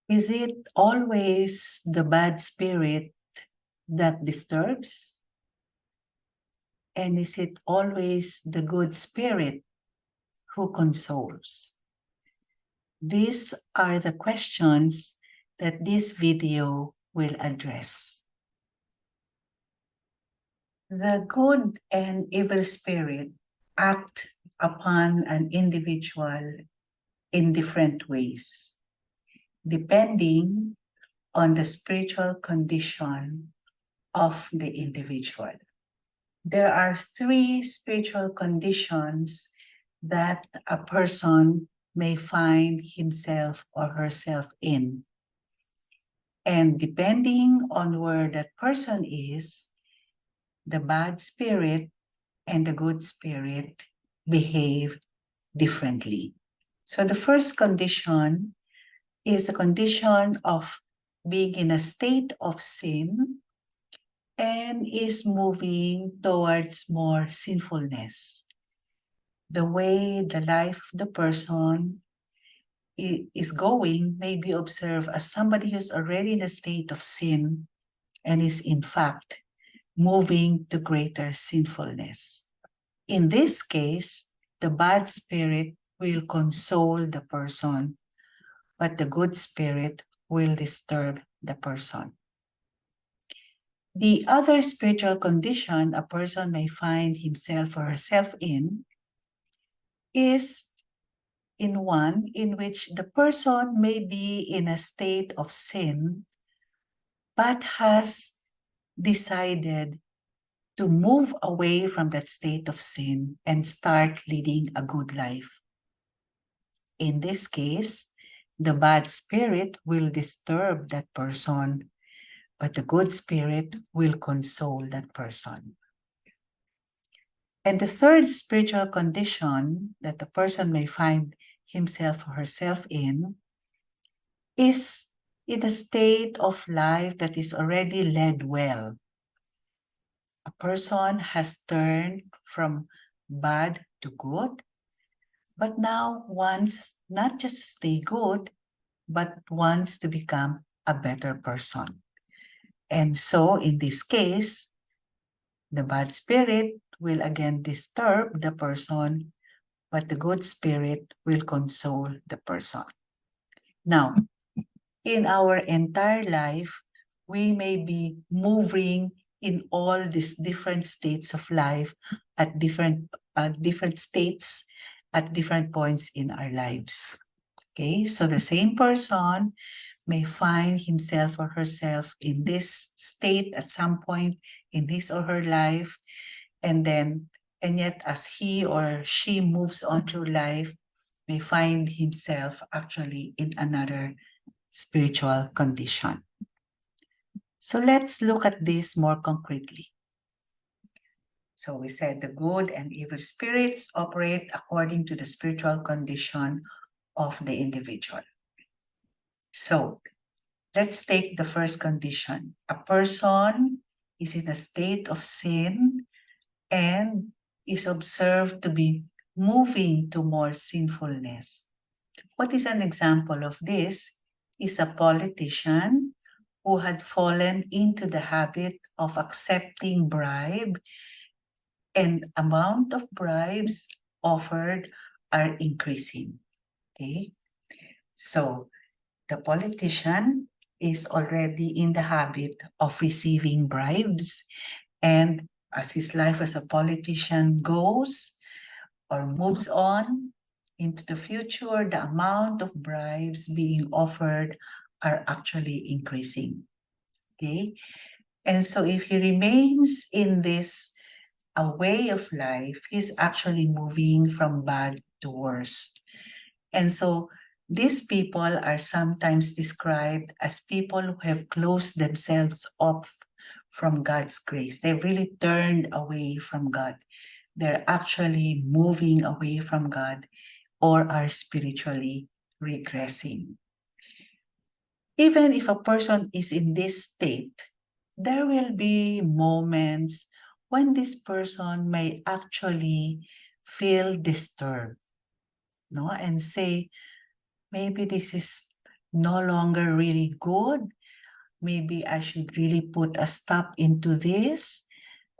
Is it always the bad spirit that disturbs? And is it always the good spirit who consoles? These are the questions that this video will address. The good and evil spirit act upon an individual in different ways, depending on the spiritual condition of the individual. There are three spiritual conditions that a person may find himself or herself in. And depending on where that person is, the bad spirit and the good spirit behave differently. So the first condition is a condition of being in a state of sin and is moving towards more sinfulness. The way the life of the person is going may be observed as somebody who's already in a state of sin and is in fact moving to greater sinfulness. In this case, the bad spirit will console the person, but the good spirit will disturb the person. The other spiritual condition a person may find himself or herself in is in one in which the person may be in a state of sin, but has decided to move away from that state of sin and start leading a good life. In this case, the bad spirit will disturb that person, but the good spirit will console that person. And the third spiritual condition that the person may find himself or herself in is in a state of life that is already led well. A person has turned from bad to good, but now wants not just to stay good, but wants to become a better person. And so in this case, the bad spirit will again disturb the person, but the good spirit will console the person. Now, in our entire life, we may be moving in all these different states of life at different states at different points in our lives. Okay, so the same person may find himself or herself in this state at some point in his or her life, and yet as he or she moves on through life, may find himself actually in another spiritual condition. So let's look at this more concretely. So we said the good and evil spirits operate according to the spiritual condition of the individual. So let's take the first condition. A person is in a state of sin and is observed to be moving to more sinfulness. What is an example of this is a politician who had fallen into the habit of accepting bribe, and amount of bribes offered are increasing. Okay, so the politician is already in the habit of receiving bribes, and as his life as a politician goes or moves on into the future, the amount of bribes being offered are actually increasing. Okay, and so if he remains in this a way of life, he's actually moving from bad to worse. And so these people are sometimes described as people who have closed themselves off from God's grace. They've really turned away from God. They're actually moving away from God or are spiritually regressing. Even if a person is in this state, there will be moments when this person may actually feel disturbed, no, and say, maybe this is no longer really good. Maybe I should really put a stop into this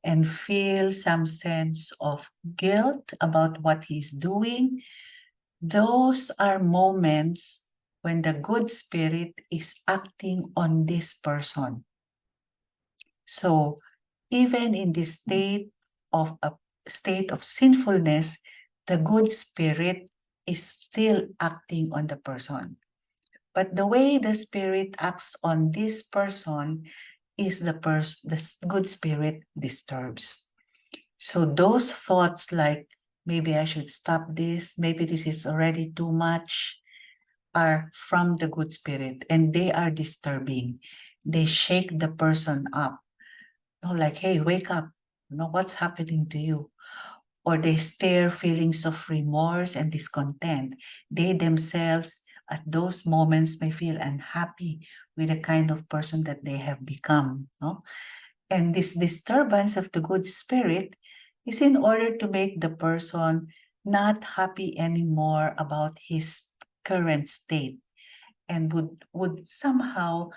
and feel some sense of guilt about what he's doing. Those are moments when the good spirit is acting on this person. So even in this state of sinfulness, the good spirit is still acting on the person. But the way the spirit acts on this person is the good spirit disturbs. So those thoughts like, maybe I should stop this, maybe this is already too much, are from the good spirit, and they are disturbing. They shake the person up. Like, hey, wake up. What's happening to you? Or they stir feelings of remorse and discontent. They themselves, at those moments, may feel unhappy with the kind of person that they have become. And this disturbance of the good spirit is in order to make the person not happy anymore about his current state, and would somehow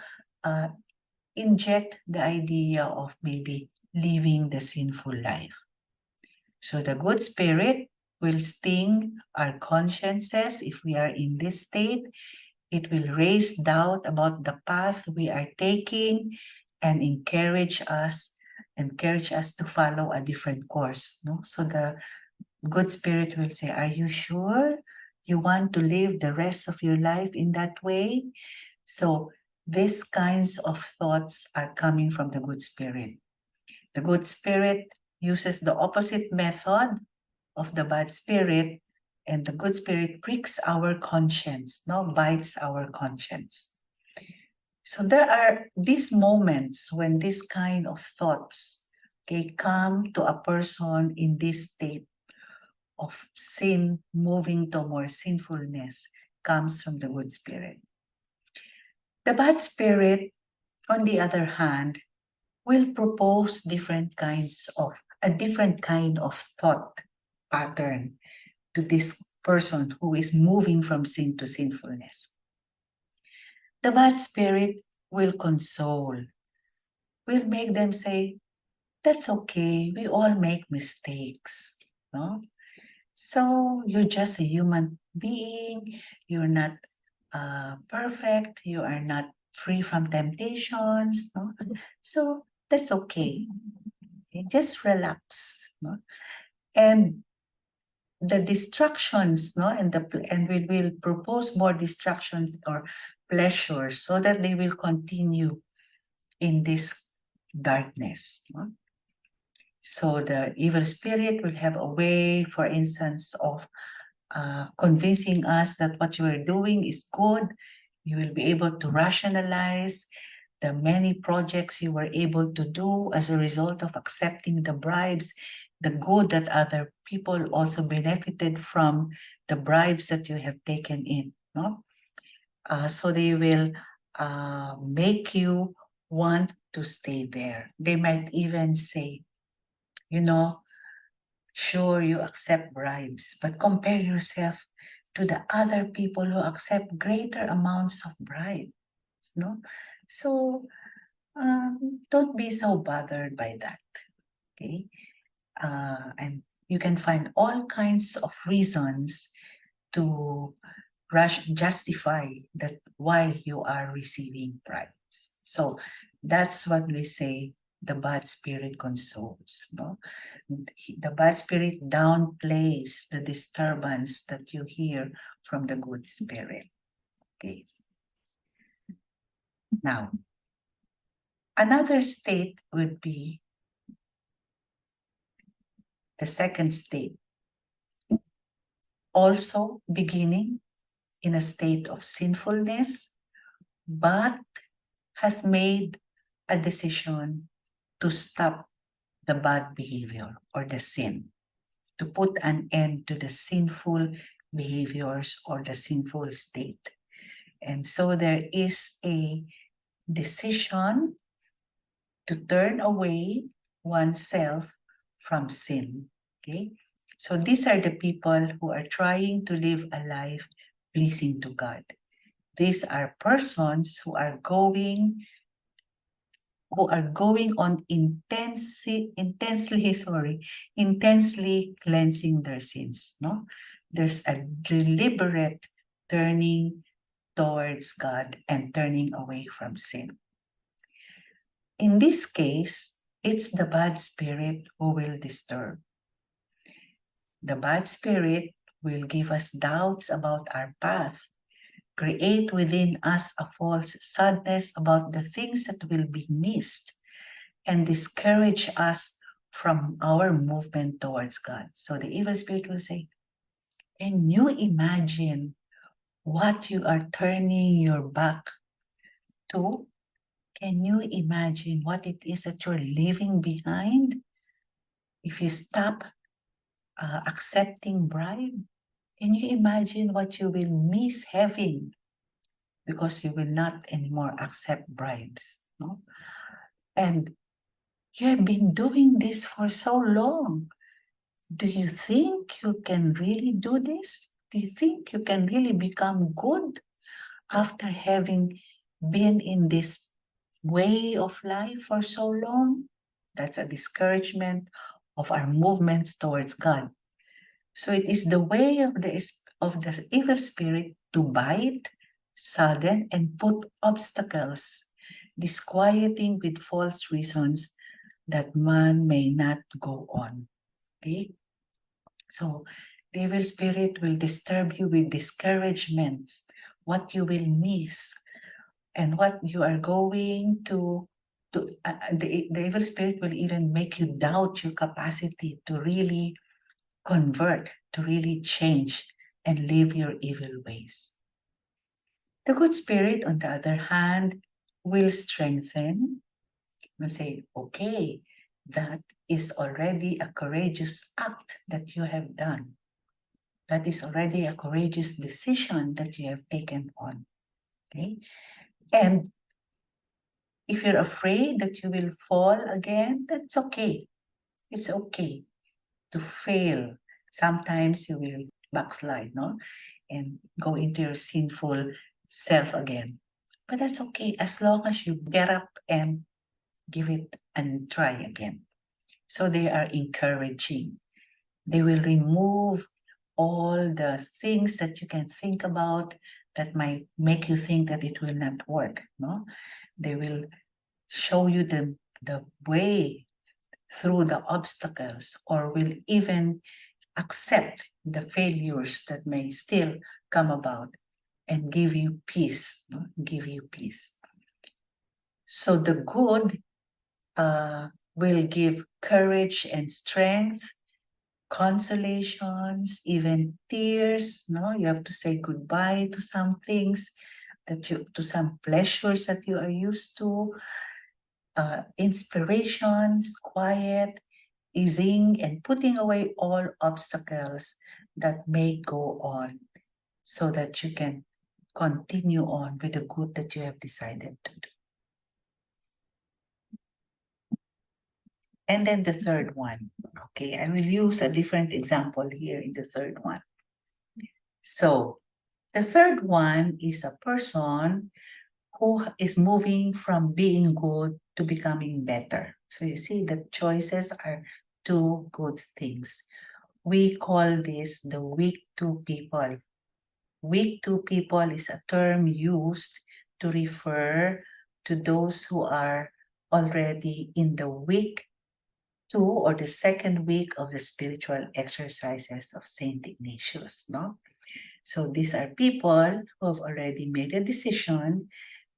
inject the idea of maybe living the sinful life. So the good spirit will sting our consciences if we are in this state. It will raise doubt about the path we are taking and encourage us to follow a different course. So the good spirit will say, are you sure you want to live the rest of your life in that way? So these kinds of thoughts are coming from the good spirit. The good spirit uses the opposite method of the bad spirit, and the good spirit pricks our conscience, bites our conscience. So there are these moments when this kind of thoughts come to a person in this state of sin, moving to more sinfulness, comes from the good spirit. The bad spirit, on the other hand, will propose a different kind of thought pattern to this person who is moving from sin to sinfulness. The bad spirit will console, will make them say, that's okay, we all make mistakes. So you're just a human being, you're not perfect, you are not free from temptations. So that's okay. Just relax. And the distractions, and we will propose more distractions or pleasures so that they will continue in this darkness. So the evil spirit will have a way, for instance, of convincing us that what you are doing is good. You will be able to rationalize the many projects you were able to do as a result of accepting the bribes, the good that other people also benefited from the bribes that you have taken in. So they will make you want to stay there. They might even say, sure, you accept bribes, but compare yourself to the other people who accept greater amounts of bribes. So don't be so bothered by that. Okay. And you can find all kinds of reasons to justify that why you are receiving bribes. So that's what we say the bad spirit consoles. The bad spirit downplays the disturbance that you hear from the good spirit. Okay. Now, another state would be the second state, also beginning in a state of sinfulness, but has made a decision to stop the bad behavior or the sin, to put an end to the sinful behaviors or the sinful state. And so there is a decision to turn away oneself from sin. Okay? So these are the people who are trying to live a life pleasing to God. These are persons who are going on intensely cleansing their sins. No, there's a deliberate turning towards God and turning away from sin. In this case, it's the bad spirit who will disturb. The bad spirit will give us doubts about our path, create within us a false sadness about the things that will be missed, and discourage us from our movement towards God. So the evil spirit will say, can you imagine what you are turning your back to? Can you imagine what it is that you're leaving behind if you stop accepting bribe? Can you imagine what you will miss having because you will not anymore accept bribes? No? And you have been doing this for so long. Do you think you can really do this? Do you think you can really become good after having been in this way of life for so long? That's a discouragement of our movements towards God. So it is the way of the evil spirit to bite, sadden, and put obstacles, disquieting with false reasons that man may not go on. Okay? So the evil spirit will disturb you with discouragements, what you will miss, and what you are going to the evil spirit will even make you doubt your capacity to really convert, to really change and leave your evil ways. The good spirit, on the other hand, will strengthen, will say, okay, that is already a courageous act that you have done. That is already a courageous decision that you have taken on. Okay? And if you're afraid that you will fall again, that's okay. It's okay to fail. Sometimes you will backslide, no? And go into your sinful self again. But that's okay as long as you get up and give it and try again. So they are encouraging. They will remove all the things that you can think about that might make you think that it will not work, no? They will show you the way through the obstacles, or will even accept the failures that may still come about and give you peace, no? Give you peace. So the good will give courage and strength, consolations, even tears. No, you have to say goodbye to some things to some pleasures that you are used to, inspirations, quiet, easing, and putting away all obstacles that may go on, so that you can continue on with the good that you have decided to do. And then the third one. Okay, I will use a different example here in the third one. So the third one is a person who is moving from being good to becoming better. So you see, the choices are two good things. We call this the weak two people. Weak two people is a term used to refer to those who are already in the week 2 or the second week of the spiritual exercises of Saint Ignatius, no? So these are people who have already made a decision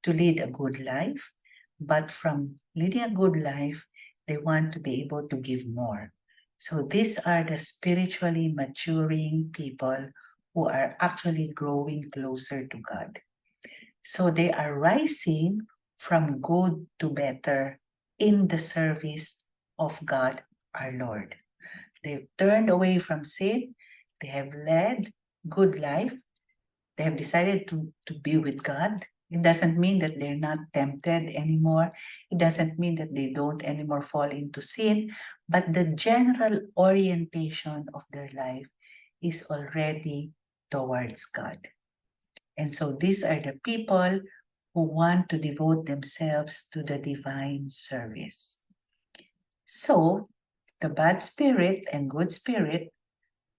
to lead a good life, but from leading a good life, they want to be able to give more. So these are the spiritually maturing people who are actually growing closer to God. So they are rising from good to better in the service of God our Lord. They've turned away from sin. They have led good life. They have decided to be with God. It doesn't mean that they're not tempted anymore. It doesn't mean that they don't anymore fall into sin, but the general orientation of their life is already towards God. And so these are the people who want to devote themselves to the divine service. So the bad spirit and good spirit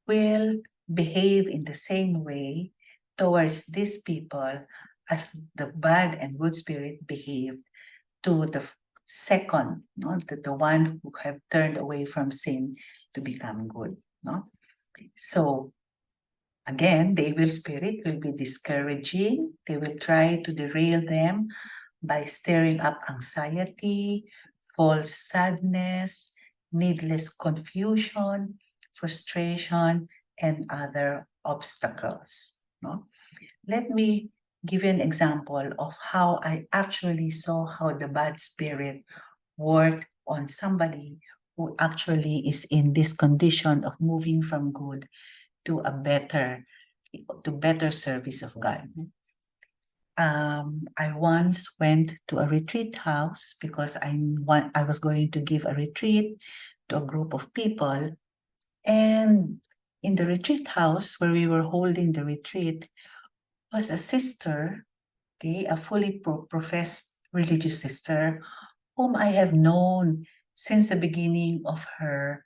will behave in the same way towards these people as the bad and good spirit behaved to the second, no, the one who have turned away from sin to become good. No? So again, the evil spirit will be discouraging. They will try to derail them by stirring up anxiety, false sadness, needless confusion, frustration, and other obstacles. No? Let me give you an example of how I actually saw how the bad spirit worked on somebody who actually is in this condition of moving from good to a better service of God. I once went to a retreat house because I was going to give a retreat to a group of people. And in the retreat house where we were holding the retreat was a sister, okay, a fully professed religious sister whom I have known since the beginning of her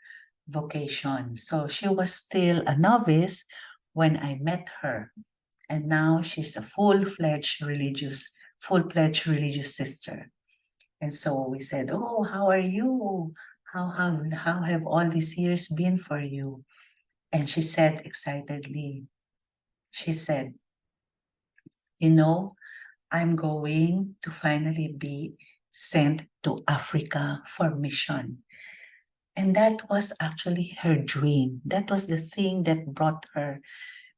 vocation. So she was still a novice when I met her. And now she's a full-fledged religious sister. And so we said, "Oh, how are you? How have all these years been for you?" And she said excitedly, she said, "You know, I'm going to finally be sent to Africa for mission." And that was actually her dream. That was the thing that brought her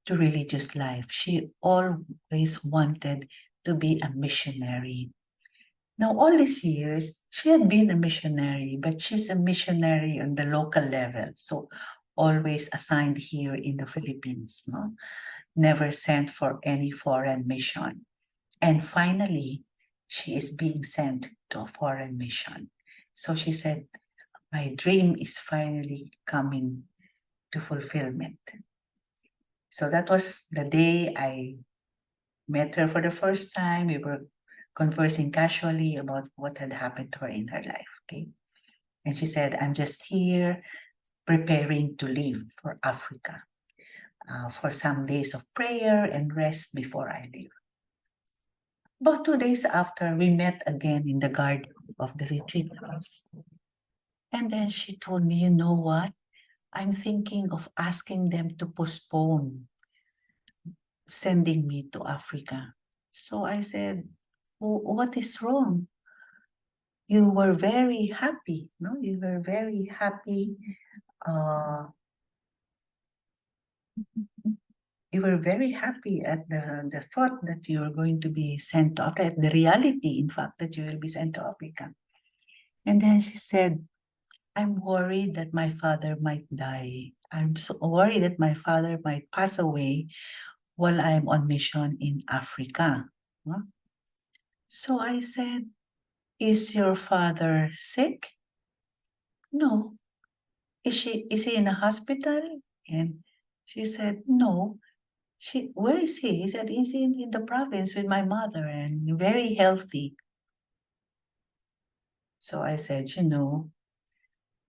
to religious life. She always wanted to be a missionary. Now, all these years, she had been a missionary, but she's a missionary on the local level. So always assigned here in the Philippines, no? Never sent for any foreign mission. And finally, she is being sent to a foreign mission. So she said, "My dream is finally coming to fulfillment." So that was the day I met her for the first time. We were conversing casually about what had happened to her in her life. Okay. And she said, "I'm just here preparing to leave for Africa for some days of prayer and rest before I leave." About 2 days after, we met again in the garden of the retreat house. And then she told me, "You know what? I'm thinking of asking them to postpone sending me to Africa." So I said, "What is wrong? You were very happy, no? You were very happy. You were very happy at the thought that you were going to be sent to Africa, at the reality, in fact, that you will be sent to Africa." And then she said, "I'm worried that my father might die. I'm so worried that my father might pass away while I'm on mission in Africa." No? So I said, "Is your father sick?" "No." Is he in a hospital?" And she said, "No." "Where is he?" He said, "He's in the province with my mother and very healthy." So I said,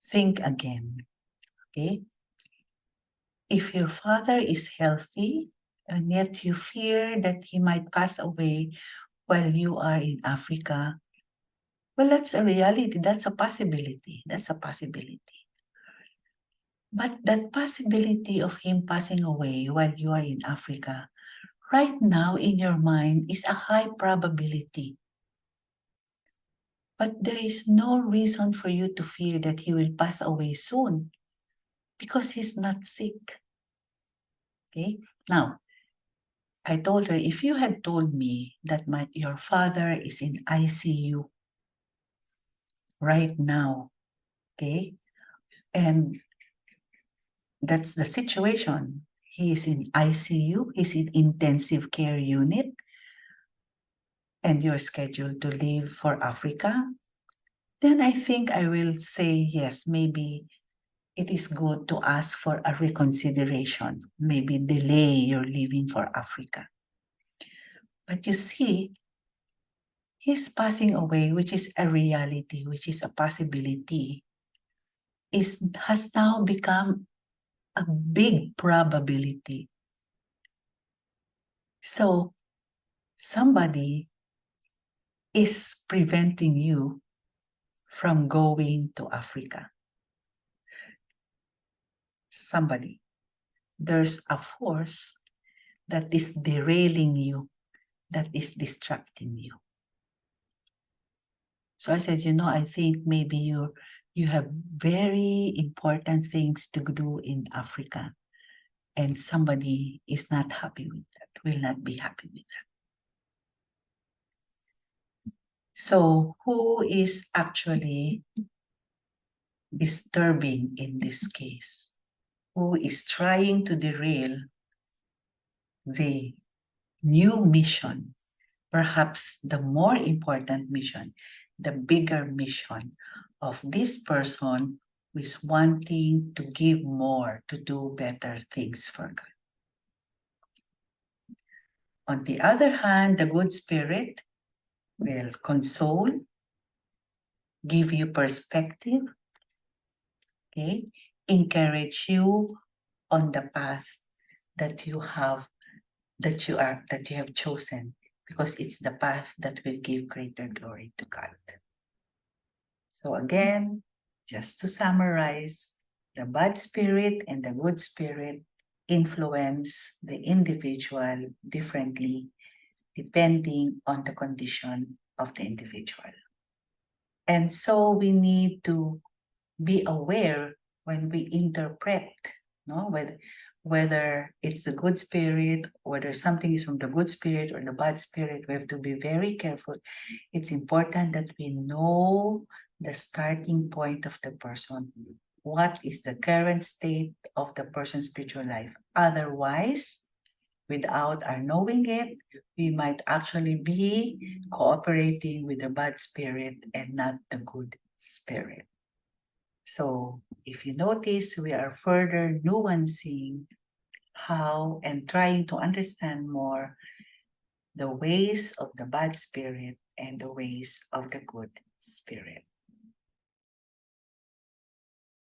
think again, okay? If your father is healthy and yet you fear that he might pass away while you are in Africa, well, that's a reality. That's a possibility. That's a possibility. But that possibility of him passing away while you are in Africa, right now in your mind is a high probability. But there is no reason for you to fear that he will pass away soon because he's not sick." Okay? Now, I told her, if you had told me that your father is in ICU right now, okay, and that's the situation. He is in ICU, he's in intensive care unit, and you're scheduled to leave for Africa, then I think I will say, yes, maybe it is good to ask for a reconsideration, maybe delay your leaving for Africa. But you see, his passing away, which is a reality, which is a possibility, has now become a big probability. So somebody is preventing you from going to Africa. Somebody. There's a force that is derailing you, that is distracting you. So I said, I think maybe you have very important things to do in Africa, and somebody is not happy with that, will not be happy with that. So who is actually disturbing in this case? Who is trying to derail the new mission, perhaps the more important mission, the bigger mission of this person who is wanting to give more, to do better things for God. On the other hand, the good spirit will console, give you perspective, okay, encourage you on the path that you have chosen, because it's the path that will give greater glory to God. So again, just to summarize, the bad spirit and the good spirit influence the individual differently depending on the condition of the individual. And so we need to be aware when we interpret, whether it's the good spirit, whether something is from the good spirit or the bad spirit. We have to be very careful. It's important that we know the starting point of the person. What is the current state of the person's spiritual life? Otherwise, without our knowing it, we might actually be cooperating with the bad spirit and not the good spirit. So if you notice, we are further nuancing how and trying to understand more the ways of the bad spirit and the ways of the good spirit.